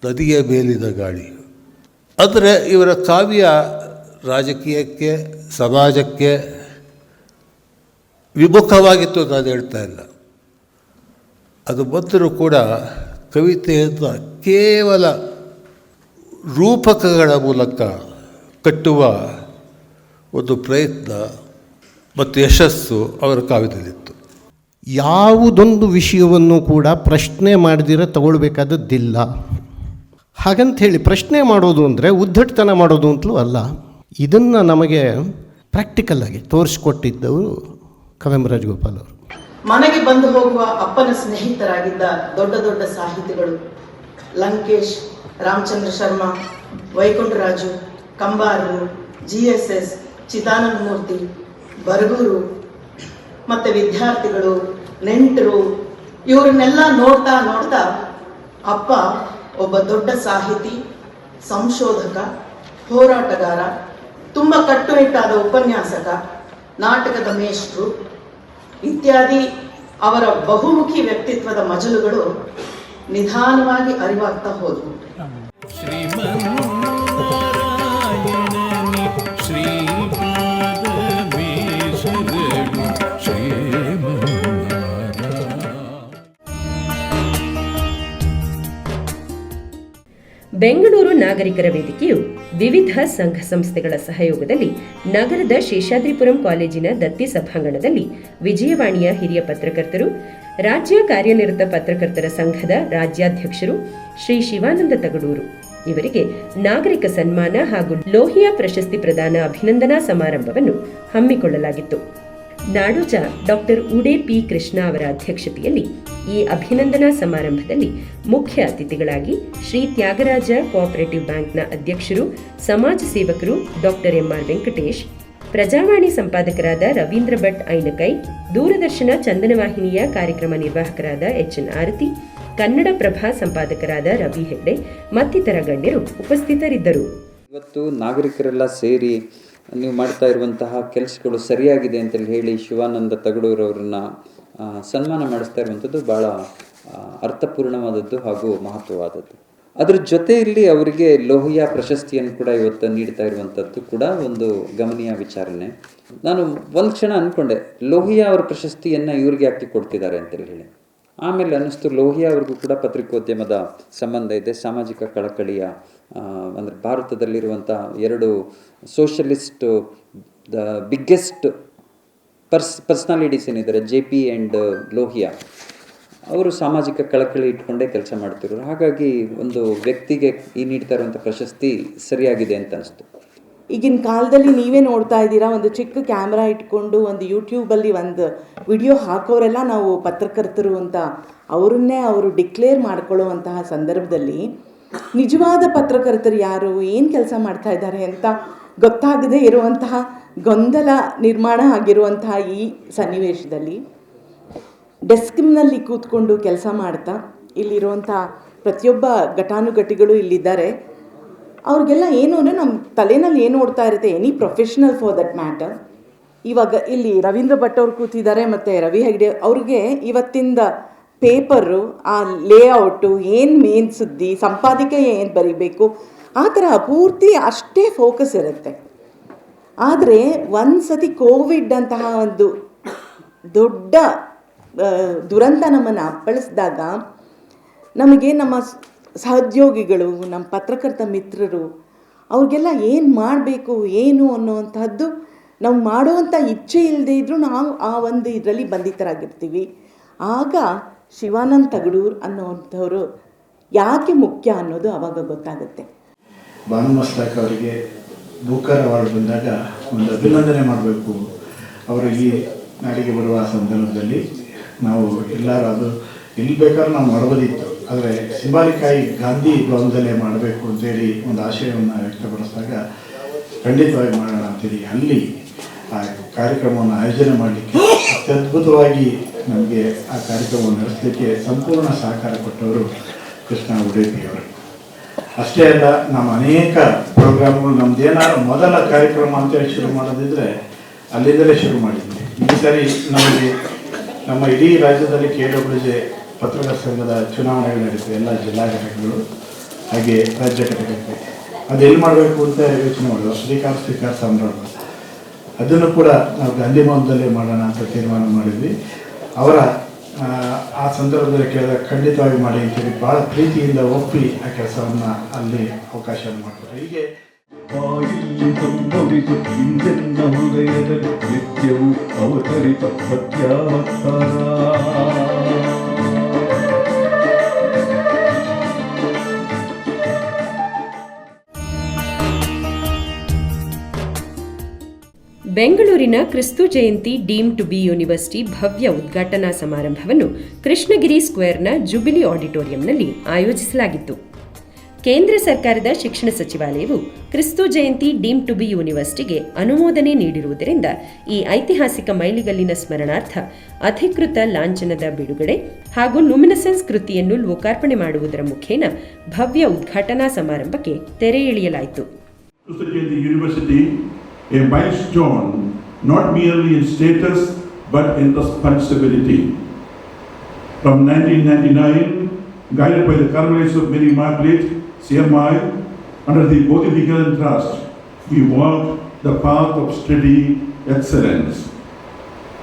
ನದಿಯ ಮೇಲಿನ ಗಾಳಿ. ಅಂದರೆ ಇವರ ಕಾವ್ಯ ರಾಜಕೀಯಕ್ಕೆ, ಸಮಾಜಕ್ಕೆ ವಿಮುಖವಾಗಿತ್ತು ನಾನು ಹೇಳ್ತಾ ಇಲ್ಲ. ಅದು ಬಂದರೂ ಕೂಡ ಕವಿತೆಯನ್ನು ಕೇವಲ ರೂಪಕಗಳ ಮೂಲಕ ಕಟ್ಟುವ ಒಂದು ಪ್ರಯತ್ನ ಮತ್ತು ಯಶಸ್ಸು ಅವರ ಕಾವ್ಯದಲ್ಲಿತ್ತು. ಯಾವುದೊಂದು ವಿಷಯವನ್ನು ಕೂಡ ಪ್ರಶ್ನೆ ಮಾಡದಿರ ತಗೊಳ್ಬೇಕಾದದ್ದಿಲ್ಲ. ಹಾಗಂತ ಹೇಳಿ ಪ್ರಶ್ನೆ ಮಾಡೋದು ಅಂದರೆ ಉದ್ದಟತನ ಮಾಡೋದು ಅಂತಲೂ ಅಲ್ಲ. ಇದನ್ನು ನಮಗೆ ಪ್ರಾಕ್ಟಿಕಲ್ಲಾಗಿ ತೋರಿಸ್ಕೊಟ್ಟಿದ್ದವರು ಕಾವ್ಯಂ ರಾಜಗೋಪಾಲ್ ಅವರು. ಮನೆಗೆ ಬಂದು ಹೋಗುವ ಅಪ್ಪನ ಸ್ನೇಹಿತರಾಗಿದ್ದ ದೊಡ್ಡ ದೊಡ್ಡ ಸಾಹಿತಿಗಳು ಲಂಕೇಶ್, ರಾಮಚಂದ್ರ ಶರ್ಮಾ, ವೈಕುಂಠರಾಜು, ಕಂಬಾರರು, GSS, ಚಿದಾನಂದ ಮೂರ್ತಿ, ಬರಗೂರು, ಮತ್ತು ವಿದ್ಯಾರ್ಥಿಗಳು, ನೆಂಟರು, ಇವರನ್ನೆಲ್ಲ ನೋಡ್ತಾ ನೋಡ್ತಾ ಅಪ್ಪ ಒಬ್ಬ ದೊಡ್ಡ ಸಾಹಿತಿ, ಸಂಶೋಧಕ, ಹೋರಾಟಗಾರ, ತುಂಬ ಕಟ್ಟುನಿಟ್ಟಾದ ಉಪನ್ಯಾಸಕ, ನಾಟಕದ ಮೇಷ್ಟ್ರು ಇತ್ಯಾದಿ ಅವರ ಬಹುಮುಖಿ ವ್ಯಕ್ತಿತ್ವದ ಮಜಲುಗಳು ನಿಧಾನವಾಗಿ ಅರಿವಾಗ್ತಾ ಹೋದವು. ಬೆಂಗಳೂರು ನಾಗರಿಕರ ವೇದಿಕೆಯು ವಿವಿಧ ಸಂಘ ಸಂಸ್ಥೆಗಳ ಸಹಯೋಗದಲ್ಲಿ ನಗರದ ಶೇಷಾದ್ರಿಪುರಂ ಕಾಲೇಜಿನ ದತ್ತಿ ಸಭಾಂಗಣದಲ್ಲಿ ವಿಜಯವಾಣಿಯ ಹಿರಿಯ ಪತ್ರಕರ್ತರು, ರಾಜ್ಯ ಕಾರ್ಯನಿರತ ಪತ್ರಕರ್ತರ ಸಂಘದ ರಾಜ್ಯಾಧ್ಯಕ್ಷರು ಶ್ರೀ ಶಿವಾನಂದ ತಗಡೂರು ಇವರಿಗೆ ನಾಗರಿಕ ಸನ್ಮಾನ ಹಾಗೂ ಲೋಹಿಯಾ ಪ್ರಶಸ್ತಿ ಪ್ರದಾನ ಅಭಿನಂದನಾ ಸಮಾರಂಭವನ್ನು ಹಮ್ಮಿಕೊಳ್ಳಲಾಗಿತ್ತು. ನಾಡೋಜ ಡಾಕ್ಟರ್ ಉಡೆ ಪಿ ಕೃಷ್ಣ ಅವರ ಅಧ್ಯಕ್ಷತೆಯಲ್ಲಿ ಈ ಅಭಿನಂದನಾ ಸಮಾರಂಭದಲ್ಲಿ ಮುಖ್ಯ ಅತಿಥಿಗಳಾಗಿ ಶ್ರೀ ತ್ಯಾಗರಾಜ ಕೋಆಪರೇಟಿವ್ ಬ್ಯಾಂಕ್ನ ಅಧ್ಯಕ್ಷರು, ಸಮಾಜ ಸೇವಕರು ಡಾಕ್ಟರ್ MR ವೆಂಕಟೇಶ್, ಪ್ರಜಾವಾಣಿ ಸಂಪಾದಕರಾದ ರವೀಂದ್ರ ಭಟ್ ಐನಕೈ, ದೂರದರ್ಶನ ಚಂದನವಾಹಿನಿಯ ಕಾರ್ಯಕ್ರಮ ನಿರ್ವಾಹಕರಾದ HN ಆರತಿ, ಕನ್ನಡ ಪ್ರಭಾ ಸಂಪಾದಕರಾದ ರವಿ ಹೆಗ್ಡೆ ಮತ್ತಿತರ ಗಣ್ಯರು ಉಪಸ್ಥಿತರಿದ್ದರು. ಇವತ್ತು ನಾಗರಿಕರೆಲ್ಲ ಸೇರಿ ನೀವು ಮಾಡ್ತಾ ಇರುವಂತಹ ಕೆಲಸಗಳು ಸರಿಯಾಗಿದೆ ಅಂತೇಳಿ ಹೇಳಿ ಶಿವಾನಂದ ತಗಡೂರವ್ರನ್ನ ಸನ್ಮಾನ ಮಾಡಿಸ್ತಾ ಇರುವಂಥದ್ದು ಭಾಳ ಅರ್ಥಪೂರ್ಣವಾದದ್ದು ಹಾಗೂ ಮಹತ್ವವಾದದ್ದು. ಅದರ ಜೊತೆಯಲ್ಲಿ ಅವರಿಗೆ ಲೋಹಿಯಾ ಪ್ರಶಸ್ತಿಯನ್ನು ಕೂಡ ಇವತ್ತು ನೀಡ್ತಾ ಇರುವಂಥದ್ದು ಕೂಡ ಒಂದು ಗಮನೀಯ ವಿಚಾರಣೆ. ನಾನು ಒಂದು ಕ್ಷಣ ಅಂದ್ಕೊಂಡೆ, ಲೋಹಿಯಾ ಅವರ ಪ್ರಶಸ್ತಿಯನ್ನು ಇವ್ರಿಗೆ ಯಾಕೆ ಕೊಡ್ತಿದ್ದಾರೆ ಅಂತೇಳಿ ಹೇಳಿ. ಆಮೇಲೆ ಅನ್ನಿಸ್ತು, ಲೋಹಿಯಾ ಅವ್ರಿಗೂ ಕೂಡ ಪತ್ರಿಕೋದ್ಯಮದ ಸಂಬಂಧ ಇದೆ, ಸಾಮಾಜಿಕ ಕಳಕಳಿಯ ಅಂದರೆ ಭಾರತದಲ್ಲಿರುವಂಥ ಎರಡು ಸೋಷಲಿಸ್ಟ್ ದ ಬಿಗ್ಗೆಸ್ಟ್ ಪರ್ಸ್ನಾಲಿಟೀಸ್ ಏನಿದ್ದಾರೆ, JP ಆ್ಯಂಡ್ ಲೋಹಿಯಾ, ಅವರು ಸಾಮಾಜಿಕ ಕಳಕಳಿ ಇಟ್ಕೊಂಡೇ ಕೆಲಸ ಮಾಡ್ತಿರೋರು. ಹಾಗಾಗಿ ಒಂದು ವ್ಯಕ್ತಿಗೆ ಈ ನೀಡ್ತಾ ಇರುವಂಥ ಪ್ರಶಸ್ತಿ ಸರಿಯಾಗಿದೆ ಅಂತ ಅನಿಸ್ತು. ಈಗಿನ ಕಾಲದಲ್ಲಿ ನೀವೇ ನೋಡ್ತಾ ಇದ್ದೀರಾ, ಒಂದು ಚಿಕ್ಕ ಕ್ಯಾಮ್ರಾ ಇಟ್ಕೊಂಡು ಒಂದು ಯೂಟ್ಯೂಬಲ್ಲಿ ಒಂದು ವಿಡಿಯೋ ಹಾಕೋರೆಲ್ಲ ನಾವು ಪತ್ರಕರ್ತರು ಅಂತ ಅವರನ್ನೇ ಅವರು ಡಿಕ್ಲೇರ್ ಮಾಡ್ಕೊಳ್ಳುವಂತಹ ಸಂದರ್ಭದಲ್ಲಿ ನಿಜವಾದ ಪತ್ರಕರ್ತರು ಯಾರು, ಏನು ಕೆಲಸ ಮಾಡ್ತಾ ಇದ್ದಾರೆ ಅಂತ ಗೊತ್ತಾಗದೇ ಇರುವಂತಹ ಗೊಂದಲ ನಿರ್ಮಾಣ ಆಗಿರುವಂತಹ ಈ ಸನ್ನಿವೇಶದಲ್ಲಿ ಡೆಸ್ಕ್ನಲ್ಲಿ ಕೂತ್ಕೊಂಡು ಕೆಲಸ ಮಾಡ್ತಾ ಇಲ್ಲಿರುವಂಥ ಪ್ರತಿಯೊಬ್ಬ ಘಟಾನುಘಟಿಗಳು ಇಲ್ಲಿದ್ದಾರೆ. ಅವ್ರಿಗೆಲ್ಲ ಏನು ಅಂದರೆ ನಮ್ಮ ತಲೆಯಲ್ಲಿ ಏನು ಓಡ್ತಾ ಇರುತ್ತೆ, any professional for that matter. ಇವಾಗ ಇಲ್ಲಿ ರವೀಂದ್ರ ಭಟ್ ಅವ್ರು ಕೂತಿದ್ದಾರೆ ಮತ್ತು ರವಿ ಹೆಗ್ಡೆ ಅವ್ರಿಗೆ ಇವತ್ತಿಂದ ಪೇಪರು, ಆ ಲೇಔಟು, ಏನು ಮೇನ್ ಸುದ್ದಿ, ಸಂಪಾದಕೀಯ ಏನು ಬರೀಬೇಕು, ಆ ಥರ ಪೂರ್ತಿ ಅಷ್ಟೇ ಫೋಕಸ್ ಇರುತ್ತೆ. ಆದರೆ ಒಂದು ಸತಿ ಕೋವಿಡ್ ಅಂತಹ ಒಂದು ದೊಡ್ಡ ದುರಂತ ನಮ್ಮನ್ನು ಅಪ್ಪಳಿಸಿದಾಗ ನಮಗೆ ನಮ್ಮ ಸಹೋದ್ಯೋಗಿಗಳು, ನಮ್ಮ ಪತ್ರಕರ್ತ ಮಿತ್ರರು, ಅವ್ರಿಗೆಲ್ಲ ಏನು ಮಾಡಬೇಕು ಏನು ಅನ್ನೋವಂಥದ್ದು ನಾವು ಮಾಡುವಂಥ ಇಚ್ಛೆ ಇಲ್ಲದೆ ಇದ್ದರೂ ನಾವು ಆ ಒಂದು ಇದರಲ್ಲಿ ಬಂಧಿತರಾಗಿರ್ತೀವಿ. ಆಗ ಶಿವಾನಂದ ತಗಡೂರು ಅನ್ನೋವಂಥವ್ರು ಯಾಕೆ ಮುಖ್ಯ ಅನ್ನೋದು ಆವಾಗ ಗೊತ್ತಾಗುತ್ತೆ. ಭಾನು ಮಸ್ತಾಕ್ ಅವರಿಗೆ ಬೂಕರ್ ಅವಾರ್ಡ್ ಬಂದಾಗ ಒಂದು ಅಭಿನಂದನೆ ಮಾಡಬೇಕು. ಅವರು ಈ ನಾಡಿಗೆ ಬರುವ ಸಂದರ್ಭದಲ್ಲಿ ನಾವು ಎಲ್ಲರೂ ಅದು ಎಲ್ಲಿ ಬೇಕಾದ್ರೂ ನಾವು ಮಾಡ್ಬೋದಿತ್ತು, ಆದರೆ ಸಿಂಬಾಲಿಕಾಯಿ ಗಾಂಧಿ ಭವನದಲ್ಲೇ ಮಾಡಬೇಕು ಅಂತೇಳಿ ಒಂದು ಆಶಯವನ್ನು ವ್ಯಕ್ತಪಡಿಸಿದಾಗ ಖಂಡಿತವಾಗಿ ಮಾಡೋಣ ಅಂತೇಳಿ ಅಲ್ಲಿ ಆ ಕಾರ್ಯಕ್ರಮವನ್ನು ಆಯೋಜನೆ ಮಾಡಲಿಕ್ಕೆ ಅತ್ಯದ್ಭುತವಾಗಿ ನಮಗೆ ಆ ಕಾರ್ಯಕ್ರಮವನ್ನು ನಡೆಸಲಿಕ್ಕೆ ಸಂಪೂರ್ಣ ಸಹಕಾರ ಕೊಟ್ಟವರು ಕೃಷ್ಣ ಉಡುಪಿಯವರು. ಅಷ್ಟೇ ಅಲ್ಲ, ನಮ್ಮ ಅನೇಕ ಪ್ರೋಗ್ರಾಮ್ಗಳು ನಮ್ಮದೇನಾದ್ರು ಮೊದಲ ಕಾರ್ಯಕ್ರಮ ಅಂತೇಳಿ ಶುರು ಮಾಡೋದಿದ್ರೆ ಅಲ್ಲಿಂದಲೇ ಶುರು ಮಾಡಿದ್ವಿ. ಈ ಸರಿ ನಮಗೆ ನಮ್ಮ ಇಡೀ ರಾಜ್ಯದಲ್ಲಿ KWJ ಪತ್ರಕರ್ತರ ಸಂಘದ ಚುನಾವಣೆಗಳು ನಡೀತವೆ, ಎಲ್ಲ ಜಿಲ್ಲಾ ಘಟಕಗಳು ಹಾಗೆ ರಾಜ್ಯ ಘಟಕಕ್ಕೆ. ಅದೆಲ್ಲಿ ಮಾಡಬೇಕು ಅಂತ ಯೋಚನೆ ಮಾಡೋದು, ಶ್ರೀಕಾಂತ್ ಶ್ರೀಕಾಂತ್ ಸಂಭ್ರಮ, ಅದನ್ನು ಕೂಡ ನಾವು ಗಾಂಧಿ ಭವನದಲ್ಲೇ ಮಾಡೋಣ ಅಂತ ತೀರ್ಮಾನ ಮಾಡಿದ್ವಿ. ಅವರ ಆ ಸಂದರ್ಭದಲ್ಲಿ ಕೇಳಿದಾಗ ಖಂಡಿತವಾಗಿ ಮಾಡಿ ಅಂತೇಳಿ ಭಾಳ ಪ್ರೀತಿಯಿಂದ ಒಪ್ಪಿ ಆ ಕೆಲಸವನ್ನು ಅಲ್ಲಿ ಅವಕಾಶ ಮಾಡಿಕೊಟ್ರು. ಹೀಗೆ ಹೃದಯದಲ್ಲಿ ನಿತ್ಯವೂ ಅವತರಿತ ಸತ್ಯಾವತಾರ. ಬೆಂಗಳೂರಿನ ಕ್ರಿಸ್ತು ಜಯಂತಿ ಡೀಮ್ ಟು ಬಿ ಯೂನಿವರ್ಸಿಟಿ ಭವ್ಯ ಉದ್ಘಾಟನಾ ಸಮಾರಂಭವನ್ನು ಕೃಷ್ಣಗಿರಿ ಸ್ಕ್ವೇರ್ನ ಜುಬಿಲಿ ಆಡಿಟೋರಿಯಂನಲ್ಲಿ ಆಯೋಜಿಸಲಾಗಿತ್ತು. ಕೇಂದ್ರ ಸರ್ಕಾರದ ಶಿಕ್ಷಣ ಸಚಿವಾಲಯವು ಕ್ರಿಸ್ತು ಜಯಂತಿ ಡೀಮ್ ಟು ಬಿ ಯೂನಿವರ್ಸಿಟಿಗೆ ಅನುಮೋದನೆ ನೀಡಿರುವುದರಿಂದ ಈ ಐತಿಹಾಸಿಕ ಮೈಲಿಗಲ್ಲಿನ ಸ್ಮರಣಾರ್ಥ ಅಧಿಕೃತ ಲಾಂಛನದ ಬಿಡುಗಡೆ ಹಾಗೂ ಲುಮಿನಸೆನ್ಸ್ ಕೃತಿಯನ್ನು ಲೋಕಾರ್ಪಣೆ ಮಾಡುವುದರ ಮುಖೇನ ಭವ್ಯ ಉದ್ಘಾಟನಾ ಸಮಾರಂಭಕ್ಕೆ ತೆರೆ ಎಳೆಯಲಾಯಿತು. A milestone not merely in status but in responsibility. From 1999, guided by the Carmelites of Mary Margaret, CMI, under the Bodhisattva Trust, we walked the path of steady excellence.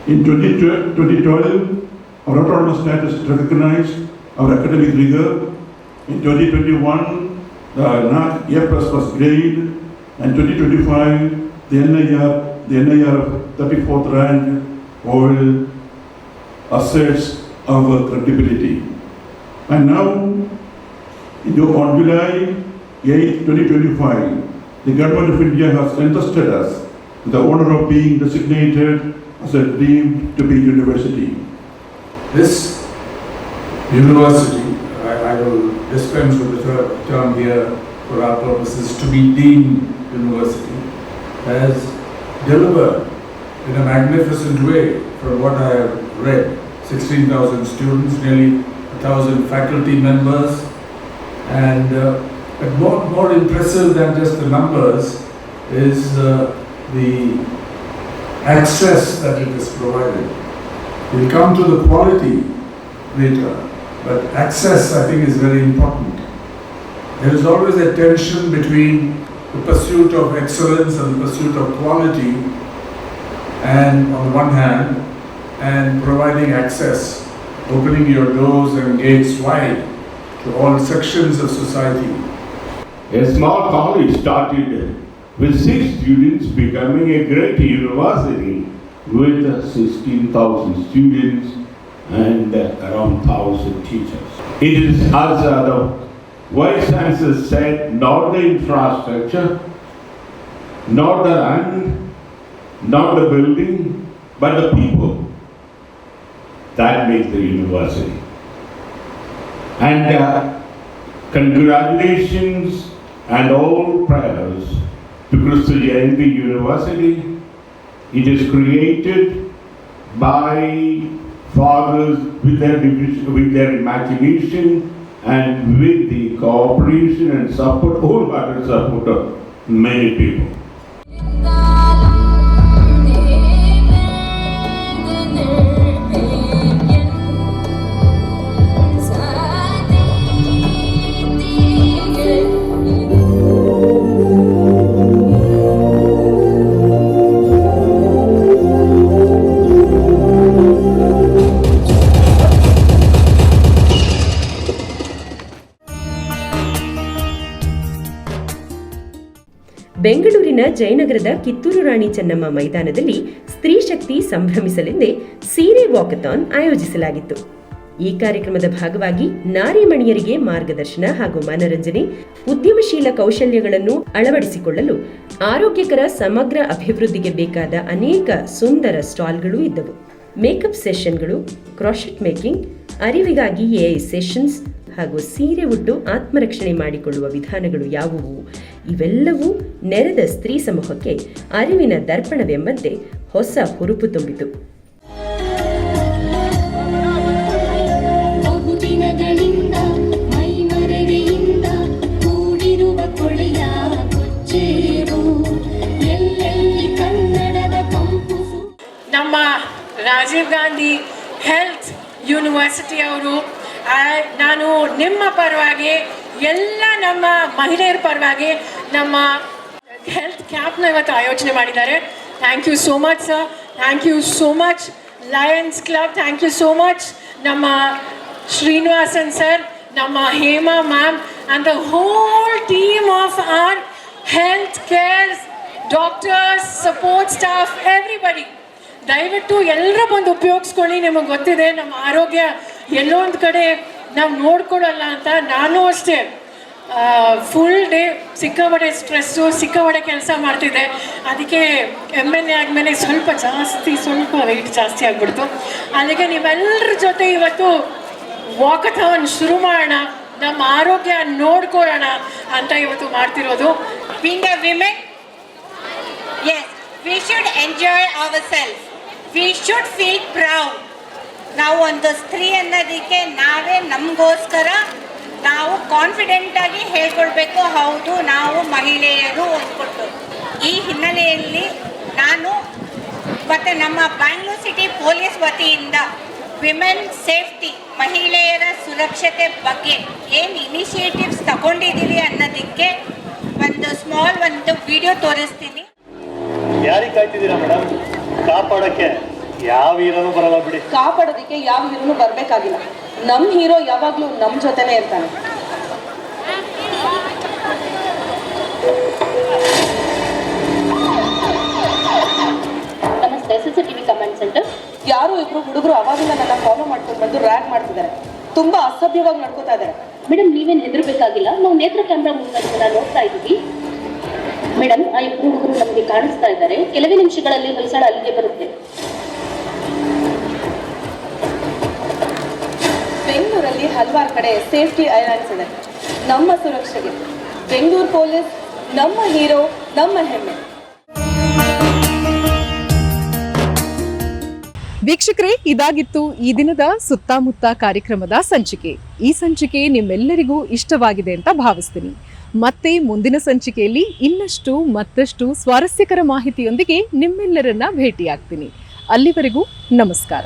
In 2012, our autonomous status recognized our academic rigor. In 2021, the NAC A+ was graded, and 2025, the NIR of 34th rank all asserts our credibility. And now, on July 8, 2025, the Government of India has entrusted us with the honor of being designated as a deemed to be university. This university, I will dispense with the term here for our purposes, to be deemed university, has delivered in a magnificent way from what I have read. 16,000 students, nearly 1,000 faculty members, and more impressive than just the numbers is the access that it has provided. We'll come to the quality later, but access I think is very important. There is always a tension between the pursuit of excellence and the pursuit of quality, and on one hand, and providing access, opening your doors and gates wide to all sections of society. A small college started with 6 students becoming a great university with 16,000 students and around 1,000 teachers. It is as the Vice Chancellor said, not the infrastructure, not the land, not the building, but the people. That makes the university. And congratulations and all prayers to Kristu Jayanti University. It is created by fathers with their imagination and with the cooperation and support, wholehearted support of many people. ಬೆಂಗಳೂರಿನ ಜಯನಗರದ ಕಿತ್ತೂರು ರಾಣಿ ಚೆನ್ನಮ್ಮ ಮೈದಾನದಲ್ಲಿ ಸ್ತ್ರೀ ಶಕ್ತಿ ಸಂಭ್ರಮಿಸಲೆಂದೇ ಸೀರೆ walkathon ಆಯೋಜಿಸಲಾಗಿತ್ತು. ಈ ಕಾರ್ಯಕ್ರಮದ ಭಾಗವಾಗಿ ನಾರಿಮಣಿಯರಿಗೆ ಮಾರ್ಗದರ್ಶನ ಹಾಗೂ ಮನರಂಜನೆ, ಉದ್ಯಮಶೀಲ ಕೌಶಲ್ಯಗಳನ್ನು ಅಳವಡಿಸಿಕೊಳ್ಳಲು ಆರೋಗ್ಯಕರ ಸಮಗ್ರ ಅಭಿವೃದ್ಧಿಗೆ ಬೇಕಾದ ಅನೇಕ ಸುಂದರ ಸ್ಟಾಲ್ಗಳು ಇದ್ದವು. ಮೇಕಪ್ ಸೆಷನ್ಗಳು, ಕ್ರಾಶೆಟ್ ಮೇಕಿಂಗ್, ಅರಿವಿಗಾಗಿ ಎಐ ಸೆಷನ್ಸ್ ಹಾಗೂ ಸೀರೆ ಉಟ್ಟು ಆತ್ಮರಕ್ಷಣೆ ಮಾಡಿಕೊಳ್ಳುವ ವಿಧಾನಗಳು ಯಾವುವು, ಇವೆಲ್ಲವೂ ನೆರೆದ ಸ್ತ್ರೀ ಸಮೂಹಕ್ಕೆ ಅರಿವಿನ ದರ್ಪಣವೆಂಬಂತೆ ಹೊಸ ಹುರುಪು ತುಂಬಿತು. ನಮ್ಮ ರಾಜೀವ್ ಗಾಂಧಿ ಹೆಲ್ತ್ ಯೂನಿವರ್ಸಿಟಿ ಅವರು ನಾನು ನಿಮ್ಮ ಪರವಾಗಿ ಎಲ್ಲ ನಮ್ಮ ಮಹಿಳೆಯರ ಪರವಾಗಿ ನಮ್ಮ ಹೆಲ್ತ್ ಕ್ಯಾಂಪ್ನ ಇವತ್ತು ಆಯೋಜನೆ ಮಾಡಿದ್ದಾರೆ. Thank you so much sir, thank you so much Lions Club, thank you so much ನಮ್ಮ ಶ್ರೀನಿವಾಸನ್ ಸರ್, ನಮ್ಮ Hema ma'am and the whole team of our health care doctors, support staff, everybody. ದಯವಿಟ್ಟು ಎಲ್ಲರೂ ಬಂದು ಉಪಯೋಗಿಸ್ಕೊಳ್ಳಿ. ನಿಮಗೆ ಗೊತ್ತಿದೆ ನಮ್ಮ ಆರೋಗ್ಯ ಎಲ್ಲೋ ಒಂದು ಕಡೆ ನಾವು ನೋಡ್ಕೊಡಲ್ಲ ಅಂತ. ನಾನು ಅಷ್ಟೇ ಫುಲ್ ಡೇ ಸಿಕ್ಕಾಪಟ್ಟೆ ಸ್ಟ್ರೆಸ್ಸು, ಸಿಕ್ಕಾಪಟ್ಟೆ ಕೆಲಸ ಮಾಡ್ತಿದ್ದೆ. ಅದಕ್ಕೆ MLA ಆದಮೇಲೆ ಸ್ವಲ್ಪ ವೆಯ್ಟ್ ಜಾಸ್ತಿ ಆಗಿಬಿಡ್ತು. ಅದಕ್ಕೆ ನೀವೆಲ್ಲರ ಜೊತೆ ಇವತ್ತು ವಾಕಥಾನ್ ಶುರು ಮಾಡೋಣ, ನಮ್ಮ ಆರೋಗ್ಯ ನೋಡ್ಕೊಳ್ಳೋಣ ಅಂತ ಇವತ್ತು ಮಾಡ್ತಿರೋದು. Being a women, yes, we should enjoy ourselves. We should feel proud. ನಾವು ಒಂದು ಸ್ತ್ರೀ ಅನ್ನೋದಕ್ಕೆ ನಾವೇ ನಮಗೋಸ್ಕರ ನಾವು ಕಾನ್ಫಿಡೆಂಟಾಗಿ ಹೇಳ್ಕೊಳ್ಬೇಕು, ಹೌದು ನಾವು ಮಹಿಳೆಯರು ಅಂದ್ಕೊಟ್ಟು. ಈ ಹಿನ್ನೆಲೆಯಲ್ಲಿ ನಾನು ಮತ್ತು ನಮ್ಮ ಬ್ಯಾಂಗ್ಳೂರ್ ಸಿಟಿ ಪೊಲೀಸ್ ವತಿಯಿಂದ ವಿಮೆನ್ ಸೇಫ್ಟಿ, ಮಹಿಳೆಯರ ಸುರಕ್ಷತೆ ಬಗ್ಗೆ ಏನು ಇನಿಷಿಯೇಟಿವ್ಸ್ ತಗೊಂಡಿದ್ದೀವಿ ಅನ್ನೋದಕ್ಕೆ ಒಂದು ವಿಡಿಯೋ ತೋರಿಸ್ತೀನಿ. ಯಾರಿಗೆ ಕಾಯ್ತಿದ್ದೀರಾ ಮೇಡಮ್? ಕಾಪಾಡೋಕ್ಕೆ ಯಾವ ಹೀರೋನು ಬರಲ್ಲ ಬಿಡಿ. ಕಾಪಾಡೋದಕ್ಕೆ ಯಾವ ಹೀರೋನು ಬರಬೇಕಾಗಿಲ್ಲ. ನಮ್ಮ ಹೀರೋ ಯಾವಾಗಲೂ ನಮ್ಮ ಜೊತೆನೇ ಇರ್ತಾನೆ. ನಮಸ್ತೆ, CCTV ಕಮಾಂಡ್ ಸೆಂಟರ್. ಯಾರೋ ಇಬ್ರು ಹುಡುಗರು ಅವಾಗಿಂದ ನನ್ನ ಫಾಲೋ ಮಾಡ್ಕೊಂಡು ಬಂದು ರ್ಯಾಗ್ ಮಾಡ್ತಿದ್ದಾರೆ. ತುಂಬಾ ಅಸಭ್ಯವಾಗಿ ನಡ್ಕೋತಾ ಇದ್ದಾರೆ. ಮೇಡಮ್, ನೀವೇನು ಹೆದರ್ಬೇಕಾಗಿಲ್ಲ, ನಾವು ನೇತ್ರ ಕ್ಯಾಮ್ರಾ ಮೂಲಕ ನೋಡ್ತಾ ಇದ್ದೀವಿ. ಮೇಡಮ್, ಆ ಇಬ್ರು ಹುಡುಗರು ನಮಗೆ ಕಾಣಿಸ್ತಾ ಇದ್ದಾರೆ. ಕೆಲವೇ ನಿಮಿಷಗಳಲ್ಲಿ ಹೊಯ್ಸಳ ಅಲ್ಲಿಗೆ ಬರುತ್ತೆ. ಬೆಂಗಳೂರಲ್ಲಿ ಹಲವಾರು ಕಡೆ ಸೇಫ್ಟಿ ಐಲ್ಯಾಂಡ್ಸ್ ಇದೆ. ನಮ್ಮ ಸುರಕ್ಷೆಗೆ ಬೆಂಗಳೂರು ಪೊಲೀಸ್ ನಮ್ಮ ಹೀರೋ, ನಮ್ಮ ಹೆಮ್ಮೆ. ವೀಕ್ಷಕರೇ, ಇದಾಗಿತ್ತು ಈ ದಿನದ ಸುತ್ತಮುತ್ತ ಕಾರ್ಯಕ್ರಮದ ಸಂಚಿಕೆ. ಈ ಸಂಚಿಕೆ ನಿಮ್ಮೆಲ್ಲರಿಗೂ ಇಷ್ಟವಾಗಿದೆ ಅಂತ ಭಾವಿಸ್ತೀನಿ. ಮತ್ತೆ ಮುಂದಿನ ಸಂಚಿಕೆಯಲ್ಲಿ ಮತ್ತಷ್ಟು ಸ್ವಾರಸ್ಯಕರ ಮಾಹಿತಿಯೊಂದಿಗೆ ನಿಮ್ಮೆಲ್ಲರನ್ನ ಭೇಟಿಯಾಗ್ತೀನಿ. ಅಲ್ಲಿವರೆಗೂ ನಮಸ್ಕಾರ.